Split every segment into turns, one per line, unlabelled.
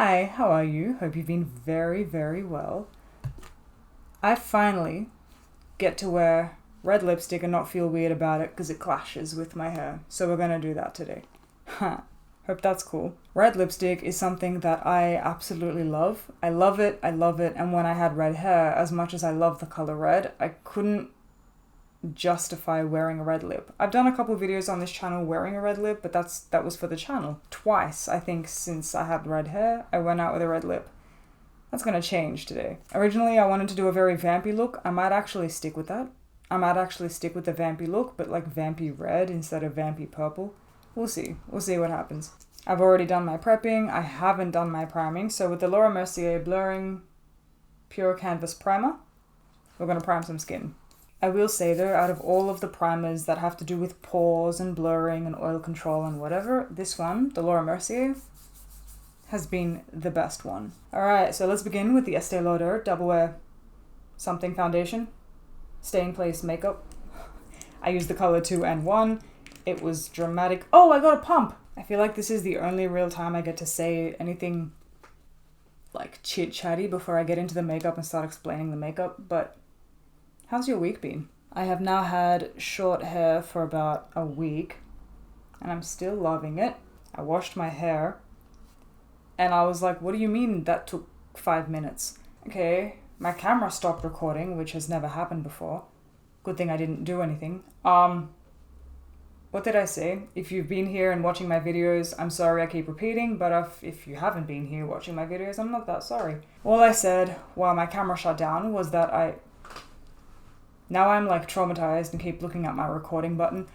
Hi, how are you? Hope you've been very, very well. I finally get to wear red lipstick and not feel weird about it because it clashes with my hair. So we're gonna do that today. Hope that's cool. Red lipstick is something that I absolutely love. I love it, and when I had red hair, as much as I love the color red, I couldn't justify wearing a red lip. I've done a couple of videos on this channel wearing a red lip, but that was for the channel. Twice, I think, since I had red hair, I went out with a red lip. That's gonna change today. Originally, I wanted to do a very vampy look. I might actually stick with that. I might actually stick with the vampy look, but like vampy red instead of vampy purple. We'll see. We'll see what happens. I've already done my prepping. I haven't done my priming. So with the Laura Mercier Blurring Pure Canvas Primer, we're gonna prime some skin. I will say though, out of all of the primers that have to do with pores and blurring and oil control and whatever, this one, the Laura Mercier, has been the best one. Alright, so let's begin with the Estee Lauder Double Wear Something Foundation. Stay in Place Makeup. I used the color 2 and 1. It was dramatic. Oh, I got a pump! I feel like this is the only real time I get to say anything like chit-chatty before I get into the makeup and start explaining the makeup, but how's your week been? I have now had short hair for about a week, and I'm still loving it. I washed my hair, and I was like, what do you mean that took 5 minutes? Okay, my camera stopped recording, which has never happened before. Good thing I didn't do anything. What did I say? If you've been here and watching my videos, I'm sorry I keep repeating, but if you haven't been here watching my videos, I'm not that sorry. All I said while my camera shut down was that now I'm like traumatized and keep looking at my recording button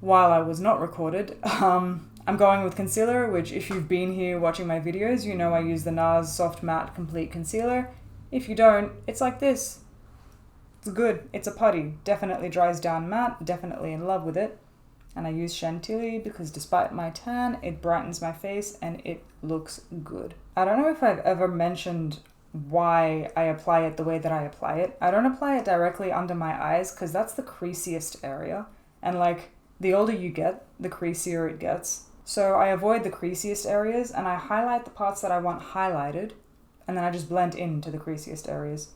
while I was not recorded. I'm going with concealer, which if you've been here watching my videos, you know I use the NARS Soft Matte Complete Concealer. If you don't, it's like this. It's good. It's a putty. Definitely dries down matte. Definitely in love with it. And I use Chantilly because despite my tan, it brightens my face and it looks good. I don't know if I've ever mentioned why I apply it the way that I apply it. I don't apply it directly under my eyes because that's the creasiest area. And like, the older you get, the creasier it gets. So I avoid the creasiest areas and I highlight the parts that I want highlighted, and then I just blend into the creasiest areas.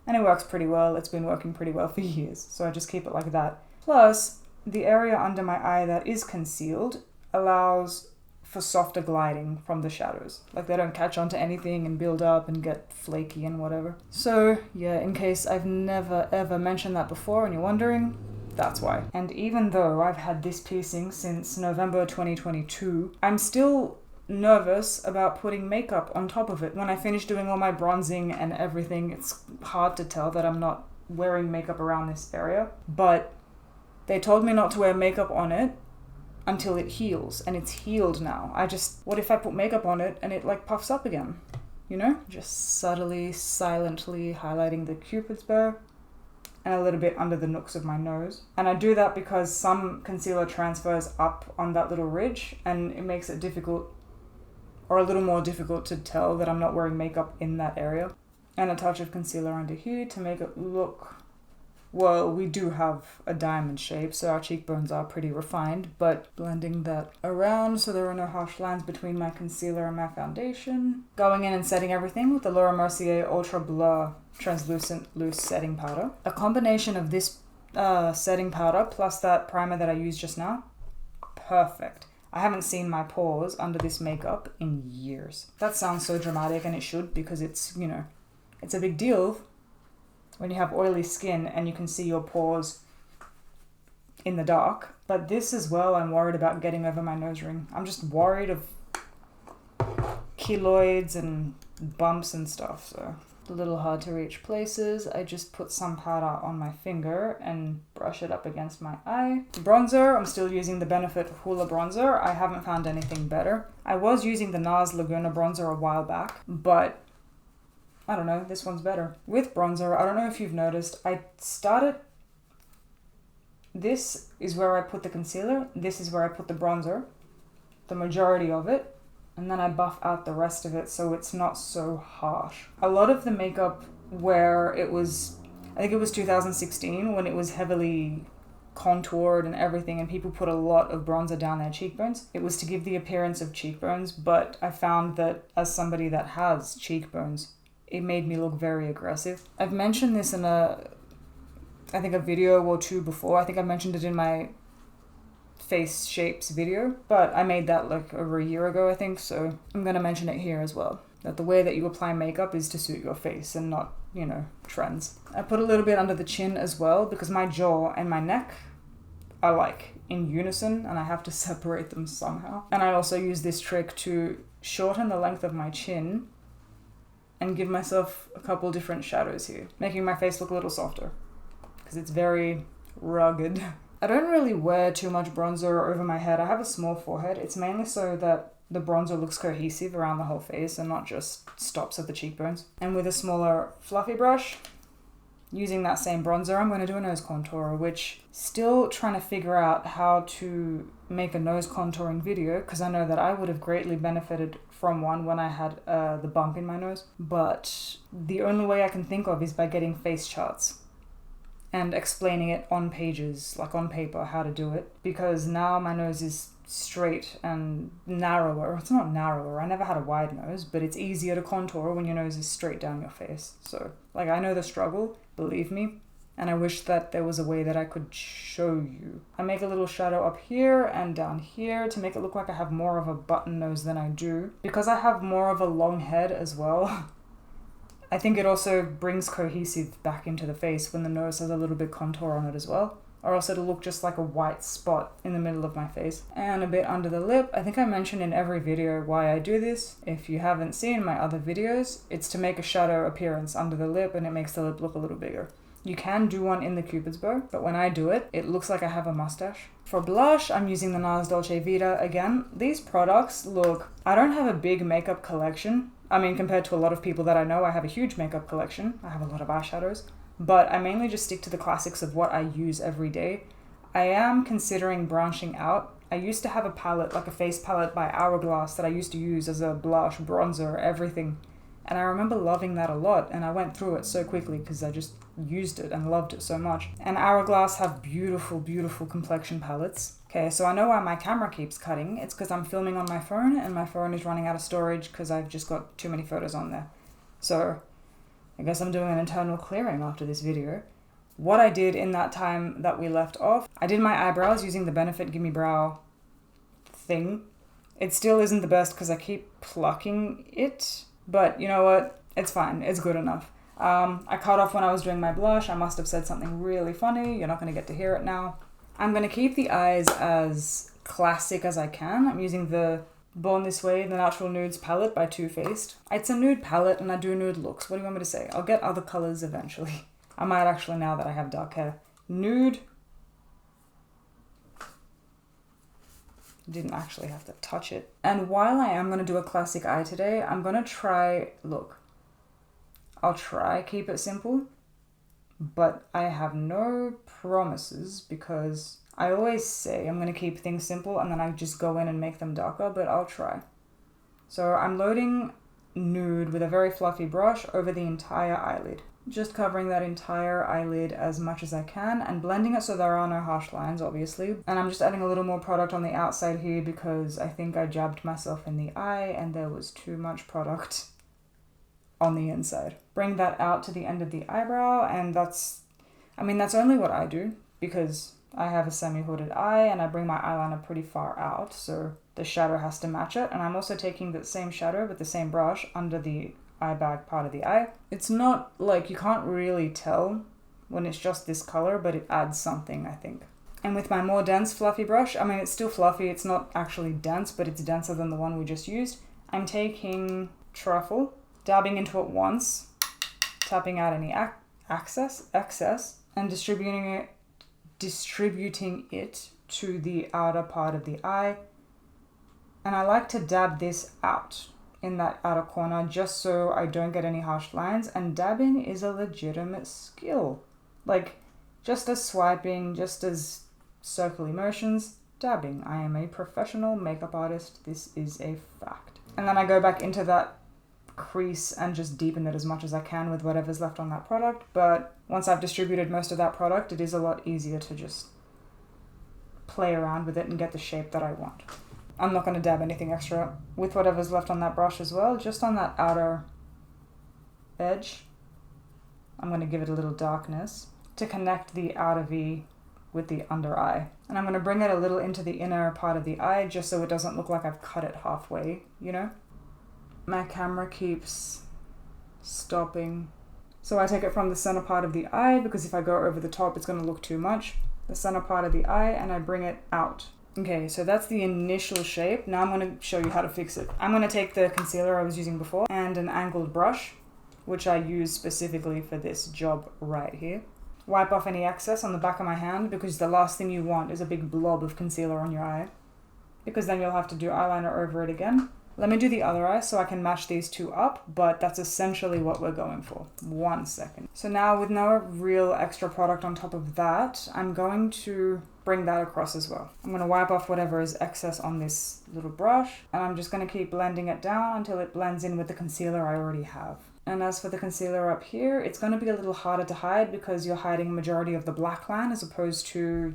And it works pretty well. It's been working pretty well for years, so I just keep it like that. Plus, the area under my eye that is concealed allows for softer gliding from the shadows. Like they don't catch onto anything and build up and get flaky and whatever. So yeah, in case I've never ever mentioned that before and you're wondering, that's why. And even though I've had this piercing since November 2022, I'm still nervous about putting makeup on top of it. When I finish doing all my bronzing and everything, it's hard to tell that I'm not wearing makeup around this area. But they told me not to wear makeup on it until it heals, and it's healed now. What if I put makeup on it and it like puffs up again? You know? Just subtly, silently highlighting the Cupid's bow and a little bit under the nooks of my nose. And I do that because some concealer transfers up on that little ridge and it makes it difficult, or a little more difficult, to tell that I'm not wearing makeup in that area. And a touch of concealer under here to make it look, well, we do have a diamond shape, so our cheekbones are pretty refined, but blending that around so there are no harsh lines between my concealer and my foundation. Going in and setting everything with the Laura Mercier Ultra Blur Translucent Loose Setting Powder. A combination of this setting powder plus that primer that I used just now, perfect. I haven't seen my pores under this makeup in years. That sounds so dramatic, and it should, because it's, you know, it's a big deal when you have oily skin and you can see your pores in the dark. But this as well, I'm worried about getting over my nose ring. I'm just worried of keloids and bumps and stuff, so a little hard to reach places. I just put some powder on my finger and brush it up against my eye. Bronzer, I'm still using the Benefit Hoola bronzer. I haven't found anything better. I was using the NARS Laguna bronzer a while back, but I don't know, this one's better. With bronzer, I don't know if you've noticed, this is where I put the concealer, this is where I put the bronzer, the majority of it, and then I buff out the rest of it so it's not so harsh. A lot of the makeup where it was, I think it was 2016 when it was heavily contoured and everything, and people put a lot of bronzer down their cheekbones. It was to give the appearance of cheekbones, but I found that as somebody that has cheekbones, it made me look very aggressive. I've mentioned this in I think a video or two before. I think I mentioned it in my face shapes video, but I made that like over a year ago, I think, so I'm gonna mention it here as well. That the way that you apply makeup is to suit your face and not, you know, trends. I put a little bit under the chin as well because my jaw and my neck are like in unison and I have to separate them somehow. And I also use this trick to shorten the length of my chin and give myself a couple different shadows here, making my face look a little softer because it's very rugged. I don't really wear too much bronzer over my head. I have a small forehead. It's mainly so that the bronzer looks cohesive around the whole face and not just stops at the cheekbones. And with a smaller fluffy brush, using that same bronzer, I'm going to do a nose contour, which still trying to figure out how to make a nose contouring video because I know that I would have greatly benefited from one when I had the bump in my nose. But the only way I can think of is by getting face charts and explaining it on pages, like on paper, how to do it. Because now my nose is straight and narrower. It's not narrower, I never had a wide nose, but it's easier to contour when your nose is straight down your face. So, like, I know the struggle, believe me, and I wish that there was a way that I could show you. I make a little shadow up here and down here to make it look like I have more of a button nose than I do. Because I have more of a long head as well, I think it also brings cohesive back into the face when the nose has a little bit contour on it as well. Or else it'll look just like a white spot in the middle of my face. And a bit under the lip. I think I mentioned in every video why I do this. If you haven't seen my other videos, it's to make a shadow appearance under the lip and it makes the lip look a little bigger. You can do one in the Cupid's bow, but when I do it, it looks like I have a mustache. For blush, I'm using the NARS Dolce Vita again. These products look... I don't have a big makeup collection. I mean, compared to a lot of people that I know, I have a huge makeup collection. I have a lot of eyeshadows. But I mainly just stick to the classics of what I use every day. I am considering branching out. I used to have a palette, like a face palette by Hourglass that I used to use as a blush, bronzer, everything. And I remember loving that a lot, and I went through it so quickly because I just used it and loved it so much. And Hourglass have beautiful, beautiful complexion palettes. Okay, so I know why my camera keeps cutting. It's because I'm filming on my phone, and my phone is running out of storage because I've just got too many photos on there. So I guess I'm doing an internal clearing after this video. What I did in that time that we left off, I did my eyebrows using the Benefit Gimme Brow thing. It still isn't the best because I keep plucking it, but you know what? It's fine. It's good enough. I cut off when I was doing my blush. I must have said something really funny. You're not going to get to hear it now. I'm going to keep the eyes as classic as I can. I'm using the Born This Way, the Natural Nudes palette by Too Faced. It's a nude palette and I do nude looks. What do you want me to say? I'll get other colors eventually. I might actually now that I have dark hair. Nude. Didn't actually have to touch it. And while I am going to do a classic eye today, I'm going to try, I'll try keep it simple, but I have no promises because I always say I'm going to keep things simple and then I just go in and make them darker, but I'll try. So I'm loading Nude with a very fluffy brush over the entire eyelid. Just covering that entire eyelid as much as I can and blending it so there are no harsh lines, obviously. And I'm just adding a little more product on the outside here because I think I jabbed myself in the eye and there was too much product on the inside. Bring that out to the end of the eyebrow, and that's only what I do because I have a semi-hooded eye and I bring my eyeliner pretty far out, so the shadow has to match it. And I'm also taking the same shadow with the same brush under the eye bag part of the eye. It's not like, you can't really tell when it's just this color, but it adds something, I think. And with my more dense fluffy brush, it's still fluffy, it's not actually dense, but it's denser than the one we just used. I'm taking Truffle, dabbing into it once, tapping out any excess, and distributing it to the outer part of the eye. And I like to dab this out in that outer corner just so I don't get any harsh lines. And dabbing is a legitimate skill. Like, just as swiping, just as circular motions, dabbing. I am a professional makeup artist. This is a fact. And then I go back into that crease and just deepen it as much as I can with whatever's left on that product. But once I've distributed most of that product, it is a lot easier to just play around with it and get the shape that I want. I'm not going to dab anything extra with whatever's left on that brush as well, just on that outer edge. I'm going to give it a little darkness to connect the outer V with the under eye. And I'm going to bring it a little into the inner part of the eye just so it doesn't look like I've cut it halfway, you know? My camera keeps stopping. So I take it from the center part of the eye, because if I go over the top, it's going to look too much. The center part of the eye, and I bring it out. Okay, so that's the initial shape. Now I'm going to show you how to fix it. I'm going to take the concealer I was using before and an angled brush, which I use specifically for this job right here. Wipe off any excess on the back of my hand, because the last thing you want is a big blob of concealer on your eye, because then you'll have to do eyeliner over it again. Let me do the other eye so I can match these two up, but that's essentially what we're going for. 1 second. So now with no real extra product on top of that, I'm going to bring that across as well. I'm going to wipe off whatever is excess on this little brush, and I'm just going to keep blending it down until it blends in with the concealer I already have. And as for the concealer up here, it's going to be a little harder to hide because you're hiding a majority of the black line as opposed to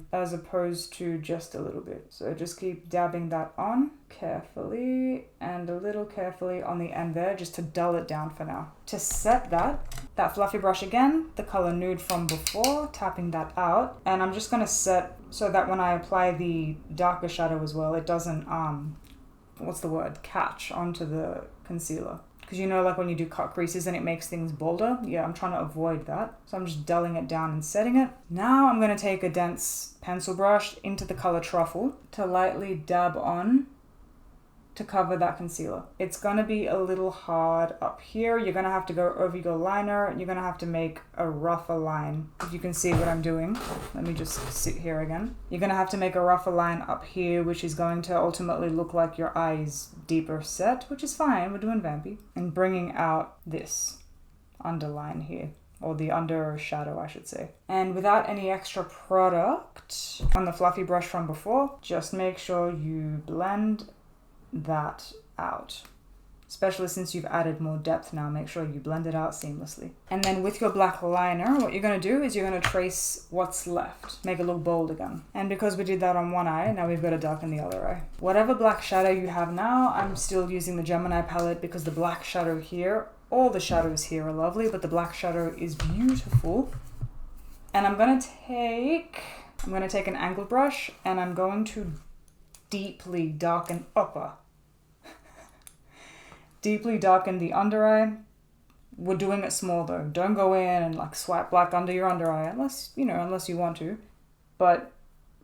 just a little bit. So just keep dabbing that on carefully and a little carefully on the end there, just to dull it down for now. To set that fluffy brush again, the color Nude from before, tapping that out. And I'm just going to set so that when I apply the darker shadow as well, it doesn't, catch onto the concealer. Because you know, like when you do cut creases and it makes things bolder? Yeah, I'm trying to avoid that. So I'm just dulling it down and setting it. Now I'm going to take a dense pencil brush into the color Truffle to lightly dab on to cover that concealer. It's going to be a little hard up here. You're going to have to go over your liner. You're going to have to make a rougher line. If you can see what I'm doing. Let me just sit here again. You're going to have to make a rougher line up here, which is going to ultimately look like your eye is deeper set, which is fine. We're doing vampy. And bringing out this underline here, or the under shadow, I should say. And without any extra product on the fluffy brush from before, just make sure you blend that out, especially since you've added more depth now. Make sure you blend it out seamlessly. And then with your black liner, what you're going to do is you're going to trace what's left, make it look bold again. And because we did that on one eye, now we've got to darken the other eye. Whatever black shadow you have now, I'm still using the Gemini palette, because the black shadow here, all the shadows here are lovely, but the black shadow is beautiful. And I'm going to take an angled brush, and I'm going to deeply darken deeply darken the under eye. We're doing it small though. Don't go in and like swipe black under your under eye unless you want to. But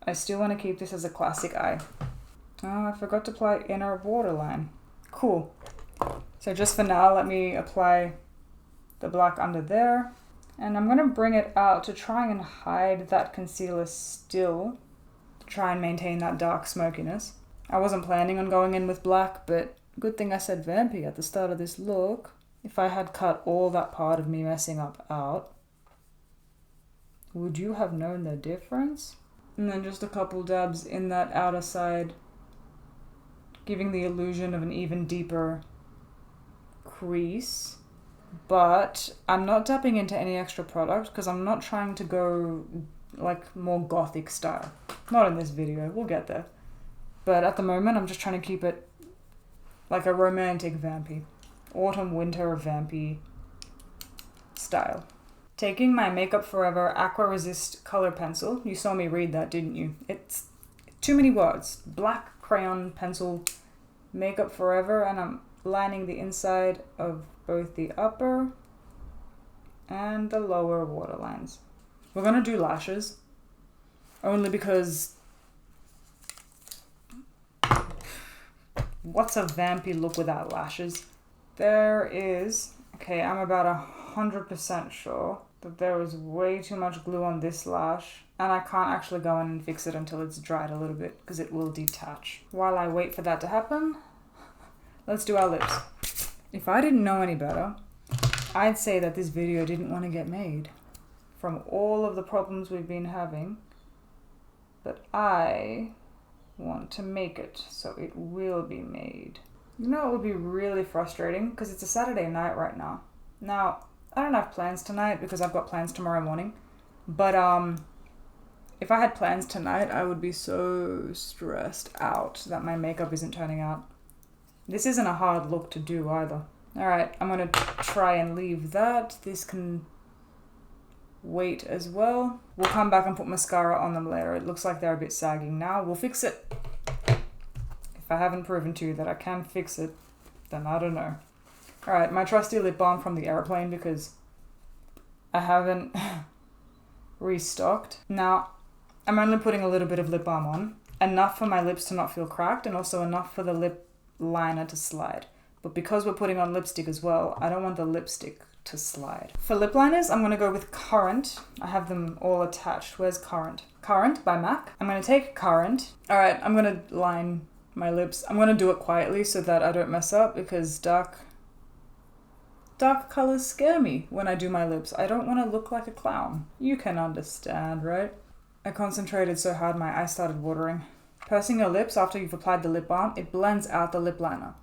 I still want to keep this as a classic eye. Oh, I forgot to apply inner waterline. Cool. So just for now, let me apply the black under there. And I'm going to bring it out to try and hide that concealer still, to try and maintain that dark smokiness. I wasn't planning on going in with black, but good thing I said vampy at the start of this look. If I had cut all that part of me messing up out, would you have known the difference? And then just a couple dabs in that outer side, giving the illusion of an even deeper crease. But I'm not dabbing into any extra product because I'm not trying to go like more gothic style. Not in this video, we'll get there. But at the moment, I'm just trying to keep it like a romantic vampy. Autumn, winter vampy style. Taking my Makeup Forever Aqua Resist color pencil. You saw me read that, didn't you? It's too many words. Black crayon pencil, Makeup Forever, and I'm lining the inside of both the upper and the lower waterlines. We're gonna do lashes, only because what's a vampy look without lashes? There is, okay, I'm about 100% sure that there is way too much glue on this lash, and I can't actually go in and fix it until it's dried a little bit because it will detach. While I wait for that to happen, let's do our lips. If I didn't know any better, I'd say that this video didn't want to get made from all of the problems we've been having, but I want to make it so it will be made. You know, it would be really frustrating because it's a Saturday night right now. Now, I don't have plans tonight because I've got plans tomorrow morning, but If I had plans tonight, I would be so stressed out that my makeup isn't turning out. This isn't a hard look to do either. Alright, I'm gonna try and leave that. This can wait as well. We'll come back and put mascara on them later. It looks like they're a bit sagging now. We'll fix it. If I haven't proven to you that I can fix it, then I don't know. Alright, my trusty lip balm from the airplane because I haven't restocked. Now, I'm only putting a little bit of lip balm on. Enough for my lips to not feel cracked and also enough for the lip liner to slide. But because we're putting on lipstick as well, I don't want the lipstick to slide. For lip liners, I'm going to go with Current. I have them all attached. Where's Current? Current by MAC. I'm going to take Current. Alright, I'm going to line my lips. I'm going to do it quietly so that I don't mess up because dark colors scare me when I do my lips. I don't want to look like a clown. You can understand, right? I concentrated so hard my eyes started watering. Pursing your lips after you've applied the lip balm, it blends out the lip liner.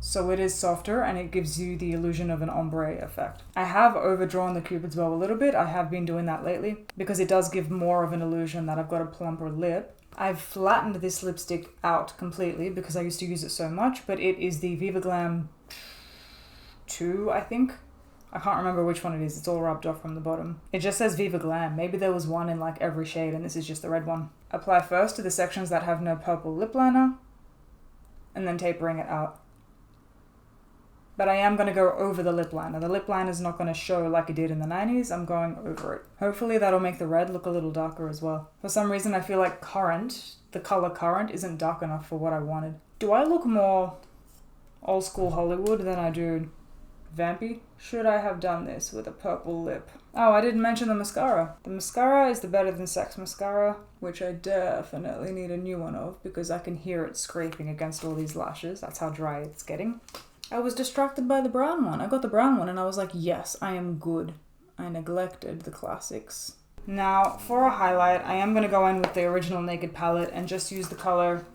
So it is softer and it gives you the illusion of an ombre effect. I have overdrawn the Cupid's bow a little bit. I have been doing that lately because it does give more of an illusion that I've got a plumper lip. I've flattened this lipstick out completely because I used to use it so much, but it is the Viva Glam 2, I think. I can't remember which one it is. It's all rubbed off from the bottom. It just says Viva Glam. Maybe there was one in like every shade and this is just the red one. Apply first to the sections that have no purple lip liner and then tapering it out. But I am going to go over the lip liner. The lip liner is not going to show like it did in the 90s. I'm going over it. Hopefully that'll make the red look a little darker as well. For some reason I feel like Current, the color Current, isn't dark enough for what I wanted. Do I look more old school Hollywood than I do vampy? Should I have done this with a purple lip? Oh, I didn't mention the mascara. The mascara is the Better Than Sex mascara, which I definitely need a new one of because I can hear it scraping against all these lashes. That's how dry it's getting. I was distracted by the brown one. I got the brown one and I was like, yes, I am good. I neglected the classics. Now, for a highlight, I am going to go in with the original Naked palette and just use the color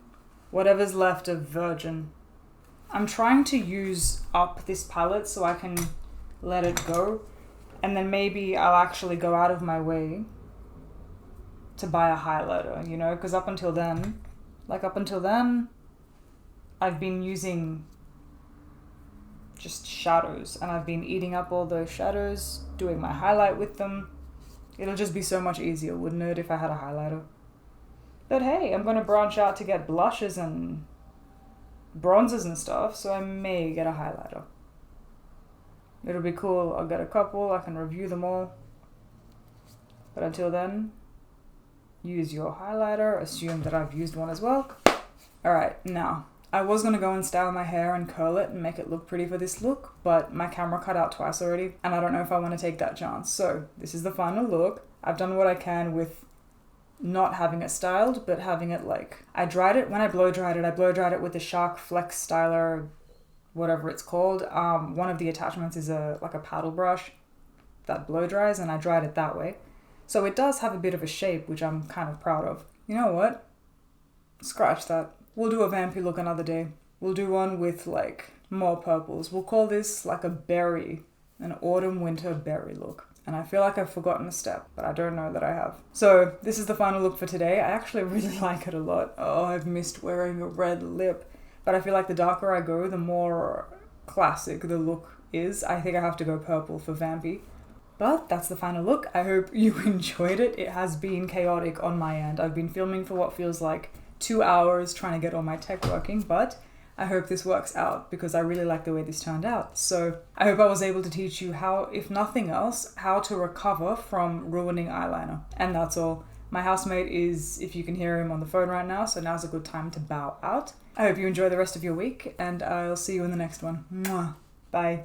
whatever's left of Virgin. I'm trying to use up this palette so I can let it go. And then maybe I'll actually go out of my way to buy a highlighter, you know? Because up until then, I've been using just shadows and I've been eating up all those shadows, doing my highlight with them. It'll just be so much easier, wouldn't it, if I had a highlighter? But hey, I'm going to branch out to get blushes and bronzers and stuff, so I may get a highlighter. It'll be cool. I'll get a couple, I can review them all. But until then, use your highlighter, assume that I've used one as well. Alright, now, I was going to go and style my hair and curl it and make it look pretty for this look, but my camera cut out twice already, and I don't know if I want to take that chance. So, this is the final look. I've done what I can with not having it styled, but having it like... I dried it, when I blow dried it with the Shark Flex Styler, whatever it's called. One of the attachments is like a paddle brush that blow dries, and I dried it that way. So it does have a bit of a shape, which I'm kind of proud of. You know what? Scratch that. We'll do a vampy look another day. We'll do one with like more purples. We'll call this like a berry, an autumn winter berry look. And I feel like I've forgotten a step, but I don't know that I have. So this is the final look for today. I actually really like it a lot. Oh, I've missed wearing a red lip. But I feel like the darker I go, the more classic the look is. I think I have to go purple for vampy. But that's the final look. I hope you enjoyed it. It has been chaotic on my end. I've been filming for what feels like 2 hours trying to get all my tech working, but I hope this works out because I really like the way this turned out. So I hope I was able to teach you how, if nothing else, how to recover from ruining eyeliner. And that's all. My housemate is, if you can hear him on the phone right now, so now's a good time to bow out. I hope you enjoy the rest of your week and I'll see you in the next one. Mwah. Bye.